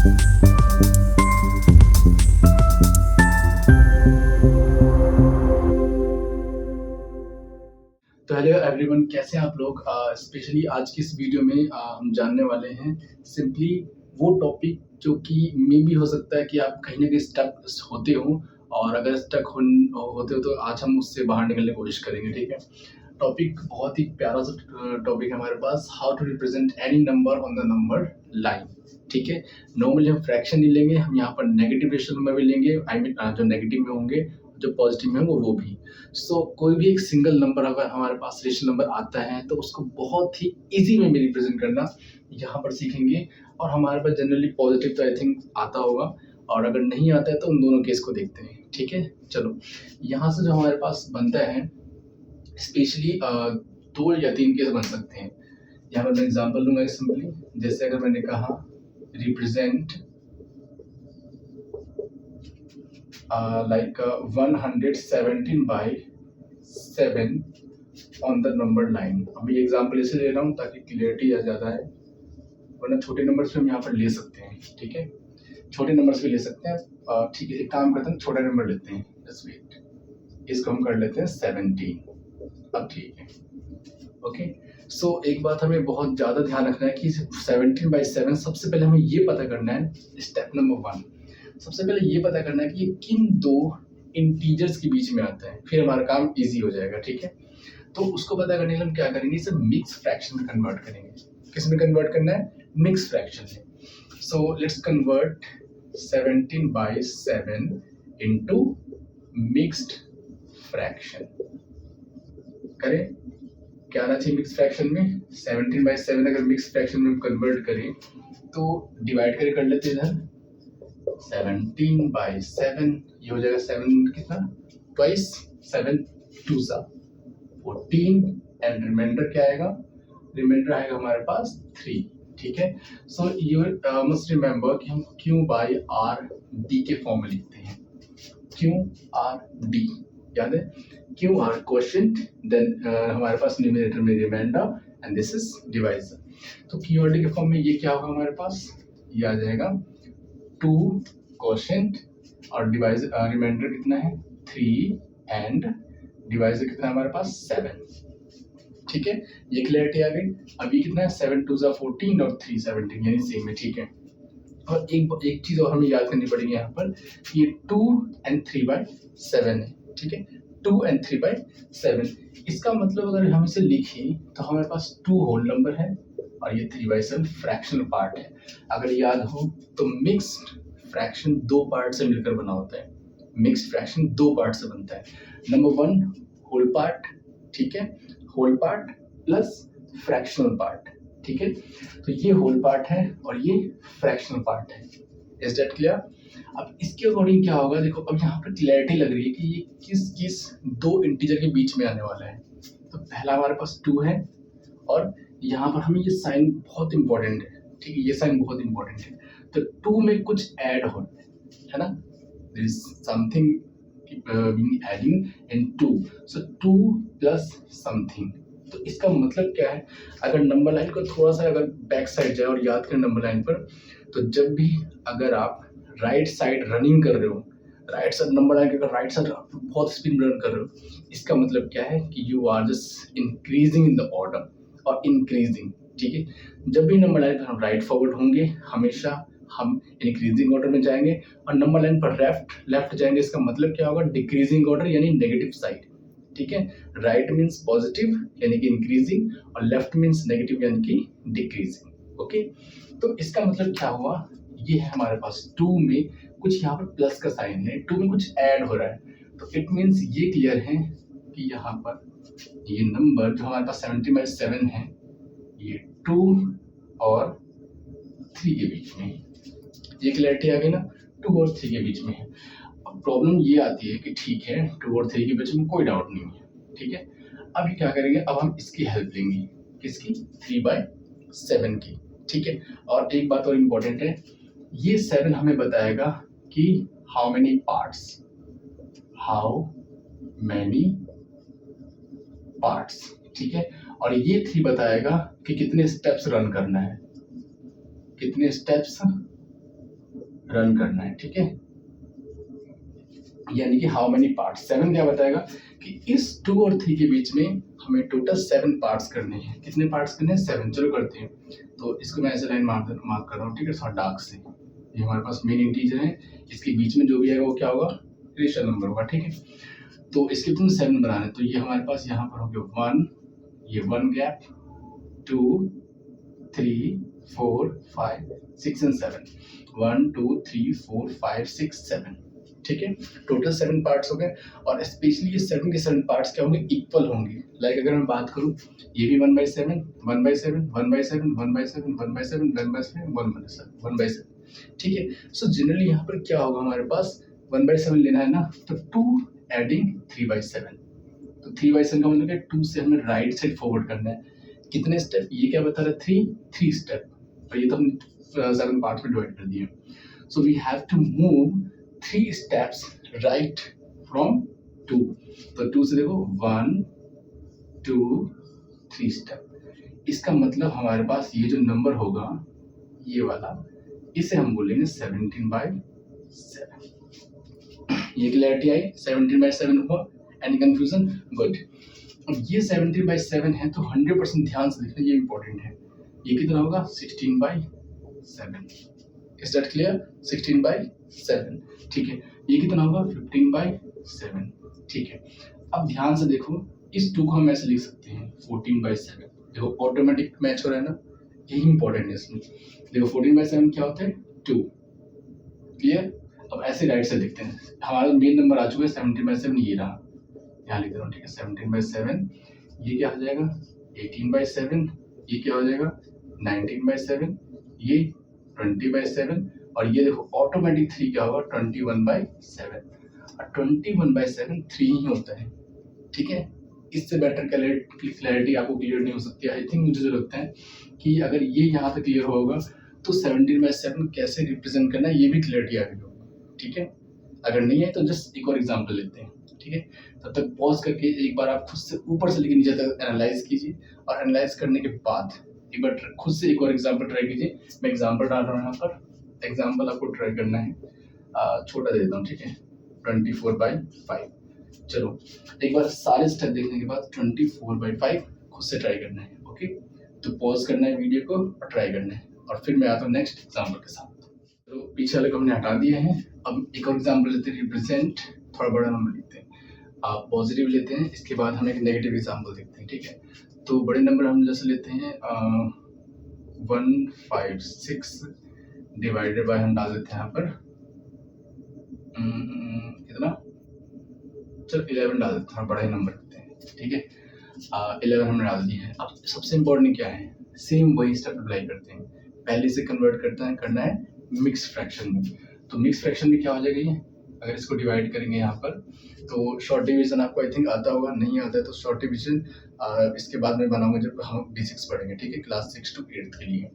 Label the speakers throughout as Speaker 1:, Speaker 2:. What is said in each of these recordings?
Speaker 1: तो hello everyone, कैसे हैं आप लोग। स्पेशली आज की इस वीडियो में हम जानने वाले हैं सिंपली वो टॉपिक जो कि मे भी हो सकता है कि आप कहीं ना कहीं स्टक होते हो, और अगर स्टक होते हो तो आज हम उससे बाहर निकलने की कोशिश करेंगे। ठीक है, टॉपिक बहुत ही प्यारा सा टॉपिक है हमारे पास, how to represent any number on the number line. ठीक है, नॉर्मली हम फ्रैक्शन नहीं लेंगे, हम यहाँ पर नेगेटिव रेशनल नंबर भी लेंगे। आई मीन जो नेगेटिव में होंगे, जो पॉजिटिव में होंगे वो भी। कोई भी एक सिंगल नंबर अगर हमारे पास रेशनल नंबर आता है तो उसको बहुत ही इजी वे में रिप्रेजेंट करना यहाँ पर सीखेंगे। और हमारे पास जनरली पॉजिटिव तो आई थिंक आता होगा, और अगर नहीं आता है तो उन दोनों केस को देखते हैं। ठीक है, चलो यहाँ से जो हमारे पास बनता है स्पेशली 2 या 3 केस बन सकते हैं। यहाँ पर मैं एग्जांपल दूंगा सिंपली, जैसे अगर मैंने कहा represent like 117 by 7 on the number line। अभी एग्जांपल इसे ले रहा हूँ ताकि क्लियरिटी ज़्यादा है, वरना छोटे नंबर्स हम यहाँ पर ले सकते हैं। ठीक है, छोटे नंबर्स भी ले सकते हैं। ठीक है, एक काम करते हैं, छोटा नंबर लेते हैं। जस्ट वेट, इसको हम कर लेते हैं 17। अब ठीक है, ओके। एक बात हमें बहुत ज़्यादा ध्यान रखना है कि 17/7 सबसे पहले हमें ये पता करना है, स्टेप नंबर 1 सबसे पहले ये पता करना है कि ये किन 2 इंटीजर्स के बीच में आता है, फिर हमारा काम इजी हो जाएगा। ठीक है, तो उसको पता करने के लिए हम क्या करेंगे, इसे मिक्स फ्रैक्शन में कन्वर्ट करेंगे। किस में कन्वर्ट करना है? मिक्स फ्रैक्शन में। Let's convert 17/7 into mixed fraction. करें, क्या आना चाहिए मिक्स फ्रैक्शन में? 17/7 अगर मिक्स फ्रैक्शन में कन्वर्ट करें तो डिवाइड करके कर लेते हैं इधर 17/7, ये हो जाएगा 7 कितना, ट्वाइस 7 2 सा 14, एंड रिमाइंडर क्या आएगा? रिमाइंडर आएगा हमारे पास 3। ठीक है, यू मस्ट रिमेंबर कि हम Q बाई आर डी के फॉर्म में लिखते हैं। Q R D याद है, Q R क्वोशिएंट, देन हमारे पास न्यूमरेटर में remainder and this is divisor. तो Q R D के फॉर्म में ये क्या होगा हमारे पास, ये आ जाएगा 2 क्वोशिएंट और डिवाइजर रिमाइंडर कितना है 3, एंड डिवाइजर कितना है हमारे पास 7। ठीक है, ये क्लैरिटी आ गई। अभी कितना है 7 2 सा 14 और 3 17, यानी सेम है। ठीक है, और एक चीज और हमें याद करनी पड़ेगी यहाँ पर, ये 2 and 3/7 है। ठीक है, 2 and 3/7, इसका मतलब अगर हम इसे लिखें तो हमारे पास 2 होल नंबर है और ये 3/7 फ्रैक्शनल पार्ट है। अगर याद हो तो मिक्स्ड फ्रैक्शन 2 पार्ट से मिलकर बना होता है। मिक्स्ड फ्रैक्शन 2 पार्ट से बनता है। नंबर 1 होल पार्ट, ठीक है, whole part plus fractional part. ठीक है, तो ये होल पार्ट है और ये फ्रैक्शनल पार्ट है। Is that clear? अब इसके अकॉर्डिंग क्या होगा, देखो अब यहाँ पर क्लैरिटी लग रही है कि ये किस किस 2 इंटीजर के बीच में आने वाला है। तो पहला हमारे पास 2 है, और यहाँ पर हमें ये साइन बहुत इंपॉर्टेंट है। ठीक है, ये साइन बहुत इंपॉर्टेंट है। तो 2 में कुछ ऐड हो है ना, there is something being adding in 2, so 2 plus something। तो इसका मतलब क्या है, अगर नंबर लाइन को थोड़ा सा अगर बैक साइड जाए और याद करें नंबर लाइन पर, तो जब भी अगर आप राइट साइड रनिंग कर रहे हो, राइट साइड नंबर लाइन के अगर राइट साइड बहुत स्पीड में रन कर रहे हो, इसका मतलब क्या है कि you are just increasing in the order और इंक्रीजिंग। ठीक है, जब भी नंबर लाइन पर हम राइट फॉरवर्ड होंगे हमेशा हम इंक्रीजिंग ऑर्डर में जाएंगे, और नंबर लाइन पर लेफ्ट जाएंगे, इसका मतलब क्या होगा, डिक्रीजिंग ऑर्डर यानी नेगेटिव साइड। ठीक है, राइट मीन्स पॉजिटिव यानी कि इंक्रीजिंग, और लेफ्ट मीन्स नेगेटिव यानी कि डिक्रीजिंग। ओके, तो इसका मतलब क्या हुआ, ये है हमारे पास 2 में कुछ यहाँ पर प्लस का साइन है, 2 में कुछ ऐड हो रहा है। तो इट मीन्स ये क्लियर है कि यहाँ पर ये नंबर जो हमारे पास 17/7 है, ये 2 और 3 के बीच में, ये क्लैरिटी आ गई ना, 2 और 3 के बीच में है। अब प्रॉब्लम ये आती है कि ठीक है 2 और 3 के बीच में कोई डाउट नहीं है। ठीक है, अभी क्या करेंगे, अब हम इसकी हेल्प लेंगे, किसकी, 3/7 की। ठीक है, और एक बात और इम्पोर्टेंट है, ये 7 हमें बताएगा कि हाउ मेनी पार्ट्स। ठीक है, और ये 3 बताएगा कि कितने स्टेप्स रन करना है, कितने स्टेप्स रन करना है, ठीक है। यानी कि हाउ मेनी पार्ट्स, 7 क्या बताएगा कि इस 2 और 3 के बीच में हमें टोटल 7 पार्ट्स करने हैं। कितने पार्ट्स करने हैं? 7। चलो करते हैं। तो इसको मैं ऐसे लाइन मार्क कर रहा हूँ, ठीक है, थोड़ा डार्क से। ये हमारे पास मेन इंटीजर है, इसके बीच में जो भी आएगा वो क्या होगा? रेशनल नंबर होगा, ठीक है। तो इसके तुम 7 बनाने, तो ये हमारे पास यहाँ पर हो गया 1, ये 1 गैप, 2, 3, 4, 5, 6 एंड 7। 1, 2, 3, 4, 5, 6, 7, ठीक है। टोटल 7 पार्ट्स हो गए, और स्पेशली ये 7 के 7 पार्ट्स क्या होंगे? इक्वल होंगे। लाइक अगर मैं बात करूँ, ये भी 1/7, 1/7, 1/7, 1/7, 1/7, 1/7, 1/7, ठीक है। सो जनरली यहाँ पर क्या होगा हमारे पास? 1/7 लेना है ना, तो 2 एडिंग 3/7, तो 3/7 का मतलब है 2 से हमें राइट साइड फॉरवर्ड करना है। कितने स्टेप? ये क्या बता रहा है? 3 स्टेप, और ये तो हम 7 पार्ट्स में डिवाइड कर दिए। So we have to move 3 steps right from 2। तो 2 से देखो 1, 2, 3 स्टेप। इसका मतलब हमारे पास ये जो नंबर होगा, ये वाला, इसे हम बोलेंगे 17/7। ये क्लैरिटी आई? 17/7 हुआ? Any confusion? गुड। अब ये 17/7 है, तो 100% ध्यान से देखना, ये इंपॉर्टेंट है। ये कितना होगा? 16/7। Is that clear? 16/7, ठीक है। ये कितना होगा? 15/7, ठीक है। अब ध्यान से देखो, इस 2 को हम ऐसे लिख सकते हैं 14/7। देखो ऑटोमेटिक मैच हो रहा है ना, यही इंपॉर्टेंट है इसमें। देखो 14/7 क्या होता है? 2, क्लियर। अब ऐसे राइट से लिखते हैं, हमारा मेन नंबर आ चुका है 17/7, ये रहा, यहाँ लिख रहा हूँ, ठीक है। 17/7, ये क्या हो जाएगा? 18/7, ये क्या हो जाएगा? 19/7, ये 20/7, और ये देखो ऑटोमेटिक 3 क्या होगा? 21/7। और 21/7 3 ही होता है, ठीक है। इससे बेटर क्लैरिटी आपको क्लियर नहीं हो सकती। आई थिंक मुझे जो लगता है कि अगर ये यहाँ तक क्लियर होगा, तो 17/7 कैसे रिप्रेजेंट करना है ये भी क्लियरिटी आ गई होगी, ठीक है। अगर नहीं है तो जस्ट एक और एग्जांपल लेते हैं, ठीक है। तब तक पॉज करके एक बार आप खुद से ऊपर से लेकर नीचे तक एनालाइज कीजिए, और एनालाइज करने के बाद एक बार खुद से एक और एग्जांपल ट्राई कीजिए। मैं एग्जांपल डाल रहा हूँ यहाँ पर, एग्जांपल आपको ट्राई करना है, छोटा दे देता हूँ, ठीक है। 24/5। चलो एक बार सारे स्टेप देखने के बाद 24/5 खुद से ट्राई करना है, ओके। तो पॉज करना है वीडियो को और ट्राई करना है, और फिर मैं आता हूँ नेक्स्ट एग्जांपल के साथ। तो पीछे वाले को हमने हटा दिया है। अब एक और एग्जांपल लेते हैं, रिप्रेजेंट, थोड़ा बड़ा नंबर लेते हैं, आप पॉजिटिव लेते हैं, इसके बाद हम एक नेगेटिव एग्जांपल देखते हैं, ठीक है। तो बड़े नंबर हम जैसे लेते हैं 156 डिवाइडेड बाय, हम डाल देते हैं यहाँ पर कितना? चलो 11 डाल देते हैं, बड़ा ही नंबर लेते हैं, ठीक है। 11 हमने डाल दिया है। अब सबसे इम्पोर्टेंट क्या है? सेम वही स्टेप अप्लाई करते हैं, पहले से कन्वर्ट करना है मिक्स फ्रैक्शन में। तो मिक्स फ्रैक्शन में क्या हो जाएगा ये? अगर इसको डिवाइड करेंगे यहाँ पर, तो शॉर्ट डिवीजन आपको आई थिंक आता होगा, नहीं आता है तो शॉर्ट डिवीजन इसके बाद में बनाऊंगा जब हम बेसिक्स पढ़ेंगे, ठीक है, क्लास 6 to 8 के लिए।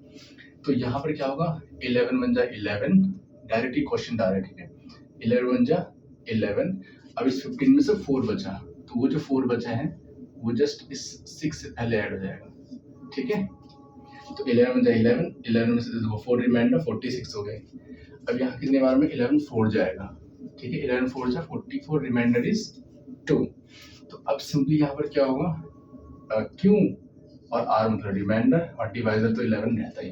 Speaker 1: तो यहाँ पर क्या होगा? 11 बन जाए 11, डायरेक्ट ही क्वेश्चन डाल रहे, ठीक है। 11 बन जा 11। अब इस 15 में से 4 बचा, तो वो जो 4 बचा है वो जस्ट इस 6 से पहले ऐड हो जाएगा, ठीक है। तो 11 बन जाए 11, 11 में से देखो 4 रिमाइंडर 46 हो गए। अब यहाँ कितने बार में 11 4 जाएगा, ठीक है। 11 4 जा 44, रिमाइंडर इज 2। तो अब सिंपली यहाँ पर क्या होगा? क्यू और आर मतलब रिमाइंडर, और डिवाइजर तो 11 रहता ही,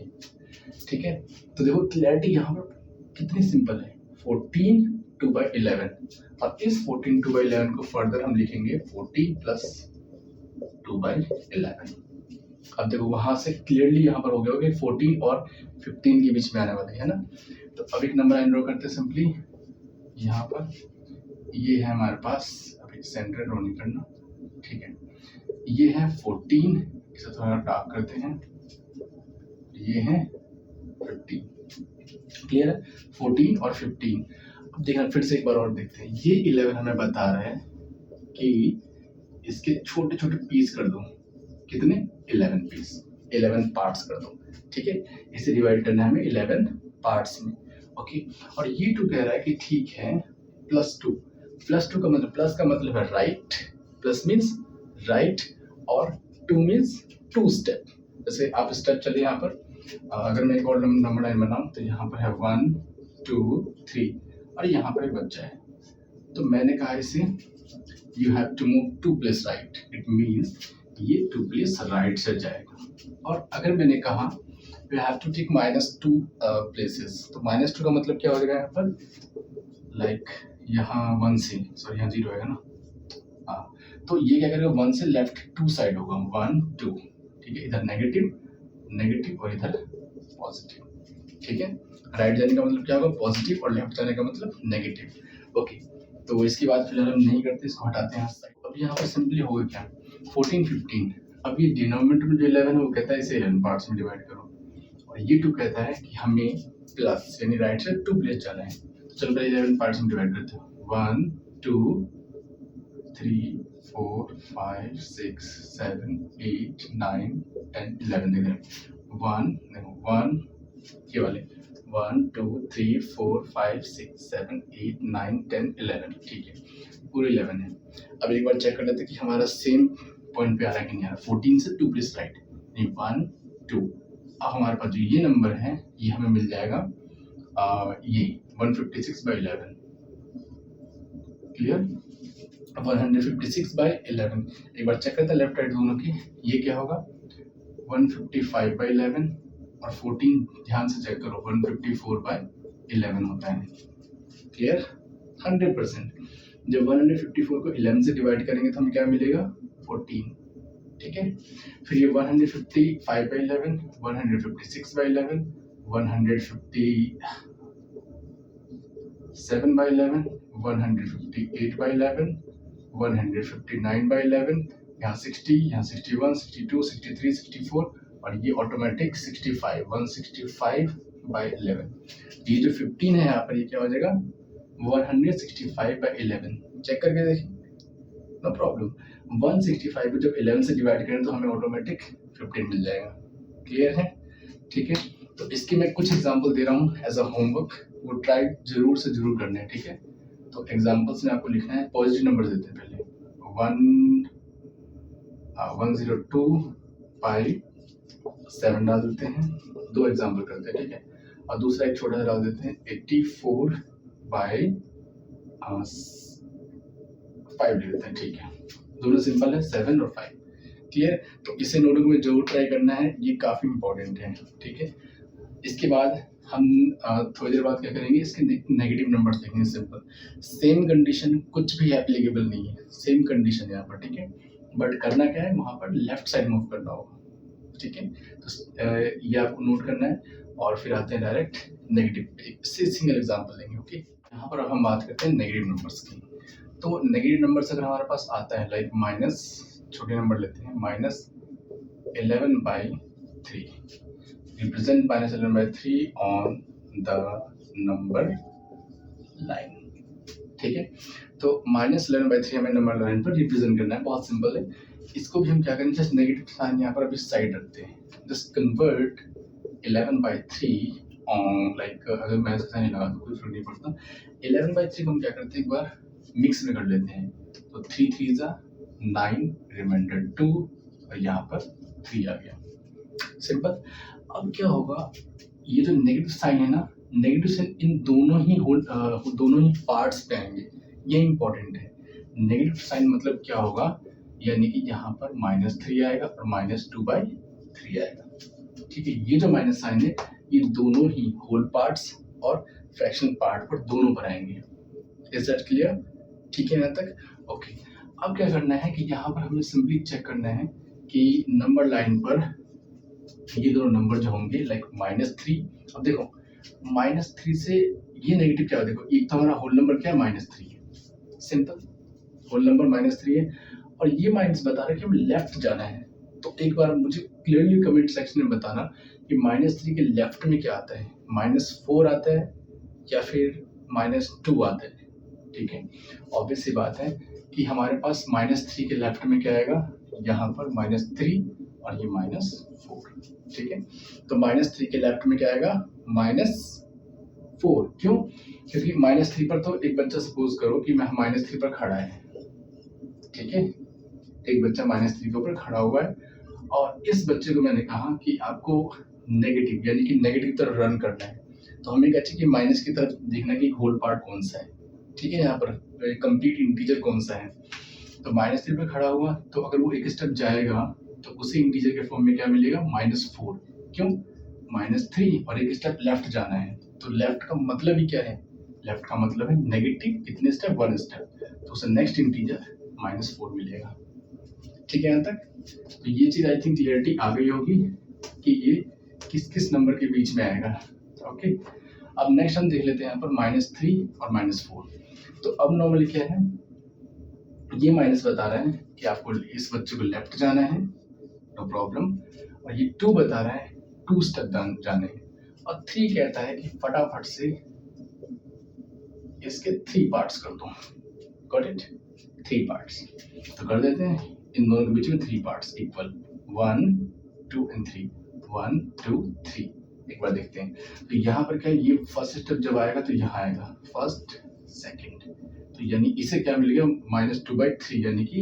Speaker 1: ठीक है। तो देखो क्लैरिटी यहाँ पर कितनी सिंपल है, 14 2/11, और इस 14 2/11 को फर्दर हम लिखेंगे 14 प्लस 2/11। अब देखो वहां से क्लियरली यहाँ पर हो गया होगा 14 और 15 के बीच में आने वाले है ना। तो अब एक नंबर लाइन ड्रॉ करते हैं सिंपली यहाँ पर। ये है हमारे पास, अभी सेंटर ड्रॉ नहीं करना, ठीक है। ये है 14, इसे थोड़ा डार्क करते हैं, ये है 15, क्लियर है? 14 और 15। अब देखना फिर से एक बार और देखते हैं, ये 11 हमें बता रहा है कि इसके छोटे छोटे पीस कर दो, कितने? 11 पीस, 11 पार्ट्स कर दो, ठीक है। इसे डिवाइड करना है हमें 11 पार्ट्स में, ओके। और ये 2 कह रहा है कि ठीक है +2, +2 का मतलब, प्लस का मतलब है राइट, प्लस मीन्स राइट, और 2 मीन्स 2 स्टेप। जैसे आप स्टेप चलिए यहाँ पर, अगर मैं एक और नंबर लाइन बनाऊँ तो यहाँ पर है 1 2 3 और यहाँ पर एक बच्चा है, तो मैंने कहा इसे you have to move 2 place right, it means ये 2 प्लेस राइट से जाएगा। और अगर मैंने कहा you have to take -2 places, तो -2 का मतलब क्या हो जाएगा यहाँ पर, लाइक यहाँ 1 से, सॉरी यहाँ 0 आएगा ना, हाँ, तो ये क्या करेगा 1 से लेफ्ट 2 साइड होगा, 1 2, ठीक है, इधर नेगेटिव और इधर पॉजिटिव, ठीक है। राइट जाने का मतलब क्या होगा पॉजिटिव और लेफ्ट जाने का मतलब नेगेटिव। ओके, तो इसकी बात फिलहाल हम नहीं करते, इसको हटाते हैं। अब यहाँ पर सिंपली होगा क्या 14 15, अब ये डिनोमिनेटर में जो 11 है वो कहता है इसे 11 पार्ट्स में डिवाइड करो, और ये 2 कहता है कि हमें प्लस यानी राइट से 2 प्लेस जाना है, तो चलो पहले 11 पार्ट्स में डिवाइड करते हैं। 1 2 3 4 5 6 7 8 9 10 11 देख रहे हैं, 1 ये वाले 1 2 3 4 5 6 7 8 9 10 11, ठीक है, पूरे 11 है। अब एक बार चेक कर लेते हैं कि हमारा सेम पॉइंट पे आ रहा है कि नहीं आ रहा। 14 से 2 प्लेस राइट, नहीं 1 2, अब हमारे पास जो ये नंबर है ये हमें मिल जाएगा ये 156/11, क्लियर, 156/11। एक बार चेक करते हैं लेफ्ट राइट दोनों की, ये क्या होगा 155/11 और 14 ध्यान से चेक करो 154/11 होता है, क्लियर 100%। जब 154 को 11 से डिवाइड करेंगे तो हमें क्या मिलेगा 14, ठीक है। फिर ये 155/11 156/11 157/11 158/11 159/11, यहाँ 60, यहाँ 61 62 63 64 और ये ऑटोमेटिक 65 165/11। ये जो 15 है यहाँ पर ये क्या हो जाएगा 165/11, चेक करके देखिए, नो प्रॉब्लम। 165 को जब 11 से डिवाइड करें तो हमें ऑटोमेटिक 15 मिल जाएगा, क्लियर है, ठीक है। तो इसके मैं कुछ एग्जांपल दे रहा हूँ एज अ होमवर्क, वो ट्राई जरूर से जरूर करना है, ठीक है। तो एग्जांपल्स में आपको लिखना है, पॉजिटिव नंबर देते हैं पहले 102/7 डाल देते हैं, 2 एग्जांपल करते हैं, ठीक है। और दूसरा एक छोटा सा डाल देते हैं 84/5 ले लेते हैं, ठीक है। दोनों सिंपल है 7 और 5, क्लियर। तो इसे नोटबुक में जरूर ट्राई करना है, ये काफी इंपॉर्टेंट है, ठीक है। इसके बाद हम थोड़ी देर बाद क्या करेंगे, इसके नेगेटिव नंबर्स देखेंगे। सिंपल सेम कंडीशन, कुछ भी एप्लीकेबल नहीं है, सेम कंडीशन यहाँ पर, ठीक है। बट करना क्या है, वहाँ पर लेफ्ट साइड मूव करना होगा, ठीक है। तो ये आपको नोट करना है और फिर आते हैं डायरेक्ट नेगेटिव। इससे सिंगल एग्जाम्पल लेंगे, ओके। यहाँ पर अब हम बात करते हैं नेगेटिव नंबर्स की। तो नेगेटिव नंबर्स अगर हमारे पास आता है लाइक माइनस, छोटे नंबर लेते हैं, -11/3, represent -11/3 on the number line, ठीक है। तो -11/3 हमें नंबर लाइन पर रिप्रेजेंट करना है, बहुत सिंपल है। इसको भी हम क्या करेंगे, जस्ट नेगेटिव साइन यहाँ पर अभी साइड रखते हैं, जस्ट कन्वर्ट 11/3 ऑन, लाइक अगर मैं ऐसा नहीं लगा तो कोई फर्क नहीं पड़ता। 11/3 को हम क्या करते हैं, एक बार मिक्स में कर लेते हैं, तो 3 3 9, रिमाइंडर 2 और यहाँ पर 3 आ गया, सिंपल। अब क्या होगा, ये जो नेगेटिव साइन है ना, नेगेटिव साइन इन दोनों ही पार्ट्स पे आएंगे, ये इंपॉर्टेंट है। नेगेटिव साइन मतलब क्या होगा, यानी कि यहाँ पर -3 आएगा और -2/3 आएगा, ठीक है। ये जो माइनस साइन है ये दोनों ही होल पार्ट्स और फ्रैक्शन पार्ट पर दोनों पर आएंगे। इज दैट क्लियर, ठीक है यहाँ तक, ओके। अब क्या करना है कि यहाँ पर हमें सिंपली चेक करना है कि नंबर लाइन पर ये दोनों नंबर जो होंगे लाइक -3। अब देखो -3 से ये नेगेटिव क्या है, देखो एक तो हमारा होल नंबर क्या है -3 है, सिंपल होल नंबर -3 है, और ये माइनस बता रहा है कि हमें लेफ्ट जाना है। तो एक बार मुझे क्लियरली कमेंट सेक्शन में बताना कि -3 के लेफ्ट में क्या आता है, -4 आता है या फिर -2 आता है, ठीक है। ऑब्वियस सी बात है कि हमारे पास -3 के लेफ्ट में क्या आएगा, यहाँ पर -3 और ये -4, ठीक है। तो -3 के लेफ्ट में क्या आएगा, -4, क्यों, क्योंकि -3 पर तो एक बच्चा सपोज करो कि मैं -3 पर खड़ा है, ठीक है, एक बच्चा -3 के ऊपर खड़ा हुआ है, और इस बच्चे को मैंने कहा कि आपको नेगेटिव यानी कि नेगेटिव तरफ रन करना है। तो हमें क्या चाहिए कि माइनस की तरफ देखना कि होल पार्ट कौन सा है, ठीक है। यहाँ पर कंप्लीट इंटीजर कौन सा है, तो -3 पे खड़ा हुआ, तो अगर वो एक स्टेप जाएगा तो उसी इंटीजर के फॉर्म में क्या मिलेगा, -4। क्यों, -3 और एक स्टेप लेफ्ट जाना है, तो लेफ्ट का मतलब ही क्या है, लेफ्ट का मतलब है नेगेटिव कितने स्टेप, 1 स्टेप, तो उसे नेक्स्ट इंटीजर -4 मिलेगा। ठीक है यहाँ तक। तो ये चीज आई थिंक क्लियरिटी आ गई होगी कि ये किस किस नंबर के बीच में आएगा। ओके, अब नेक्स्ट हम देख लेते हैं यहाँ पर -3 और -4। तो अब नॉर्मली क्या है, ये माइनस बता रहा है कि आपको इस बच्चे को लेफ्ट जाना है, नो प्रॉब्लम, और ये 2 बता रहा है 2 स्टेप जाने हैं, और 3 कहता है कि फटाफट से इसके 3 पार्ट्स कर दो। गॉट इट, 3 पार्ट्स तो कर देते हैं, इन दोनों के बीच में 3 पार्ट्स इक्वल 1 2 एंड 3, 1 2 3। एक बार देखते हैं, तो यहाँ पर क्या है, ये फर्स्ट स्टेप जब आएगा तो यहाँ आएगा फर्स्ट सेकंड, तो यानी इसे क्या मिलेगा, -2/3, यानी कि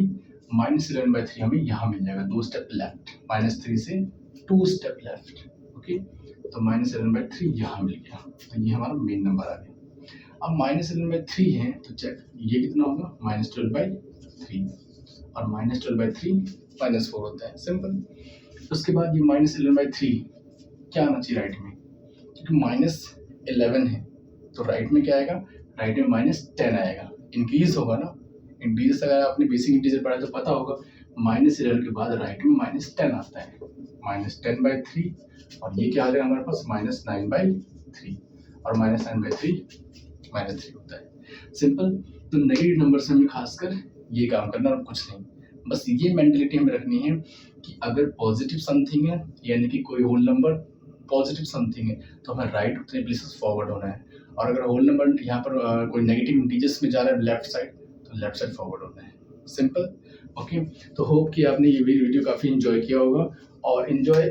Speaker 1: -11/3 हमें यहाँ मिल जाएगा, 2 स्टेप लेफ्ट, -3 से 2 स्टेप लेफ्ट। ओके, तो -11/3 यहाँ मिल गया, तो ये हमारा मेन नंबर आ गया। अब -11/3 है तो चेक ये कितना होगा, -12/3, और -12/3 -4 होता है, सिंपल। उसके बाद ये -11/3 क्या आना चाहिए राइट में, क्योंकि -11 है तो राइट में क्या आएगा, राइट में -10 आएगा, इंक्रीज होगा ना, इंक्रीज अगर आपने बेसिक इंटीजर पढ़ा तो पता होगा, -11 के बाद राइट में -10 आता है, -10/3, और ये क्या आ जाएगा हमारे पास, -9/3, और -9/3 -3 होता है, सिंपल। तो नेगेटिव नंबर से हमें खासकर ये काम करना और कुछ नहीं, बस ये मेंटलिटी हमें रखनी है कि अगर पॉजिटिव समथिंग है, यानी कि कोई होल नंबर पॉजिटिव समथिंग है, तो हमें राइट उतने प्लेसेस फॉरवर्ड होना है, और अगर होल नंबर यहाँ पर कोई नेगेटिव इंटीजर्स में जा रहा है लेफ्ट साइड, तो लेफ्ट साइड फॉरवर्ड होना है, सिंपल। ओके, तो होप कि आपने ये वीडियो काफ़ी इन्जॉय किया होगा, और इन्जॉय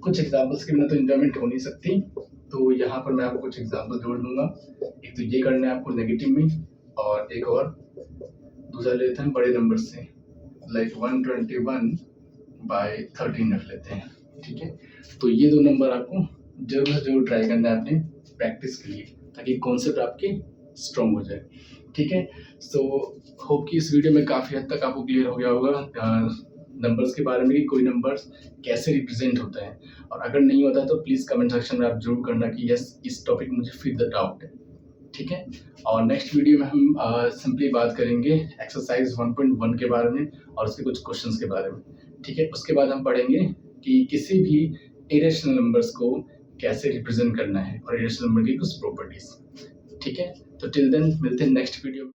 Speaker 1: कुछ एग्जाम्पल्स के बिना तो इन्जॉयमेंट हो नहीं सकती, तो यहाँ पर मैं आपको कुछ एग्जाम्पल जोड़ दूंगा। एक तो ये करना है आपको नेगेटिव में, और एक और दूसरा लेते हैं बड़े नंबर से, लाइक 121/13 रख लेते हैं, ठीक है। तो ये 2 नंबर आपको जरूर ट्राई करना है अपने प्रैक्टिस के लिए, ताकि कॉन्सेप्ट आपके स्ट्रॉन्ग हो जाए, ठीक है। सो होप कि इस वीडियो में काफ़ी हद तक आपको क्लियर हो गया होगा नंबर्स के बारे में, कि कोई नंबर्स कैसे रिप्रेजेंट होता है, और अगर नहीं होता तो प्लीज़ कमेंट सेक्शन में आप जरूर करना कि यस इस टॉपिक मुझे फिट द डाउट है, ठीक है। और नेक्स्ट वीडियो में हम सिंपली बात करेंगे एक्सरसाइज 1.1 के बारे में और उसके कुछ क्वेश्चंस के बारे में, ठीक है। उसके बाद हम पढ़ेंगे कि किसी भी इरेशनल नंबर्स को कैसे रिप्रेजेंट करना है, और इरेशनल नंबर की कुछ प्रॉपर्टीज, ठीक है। तो टिल देन मिलते हैं नेक्स्ट वीडियो में।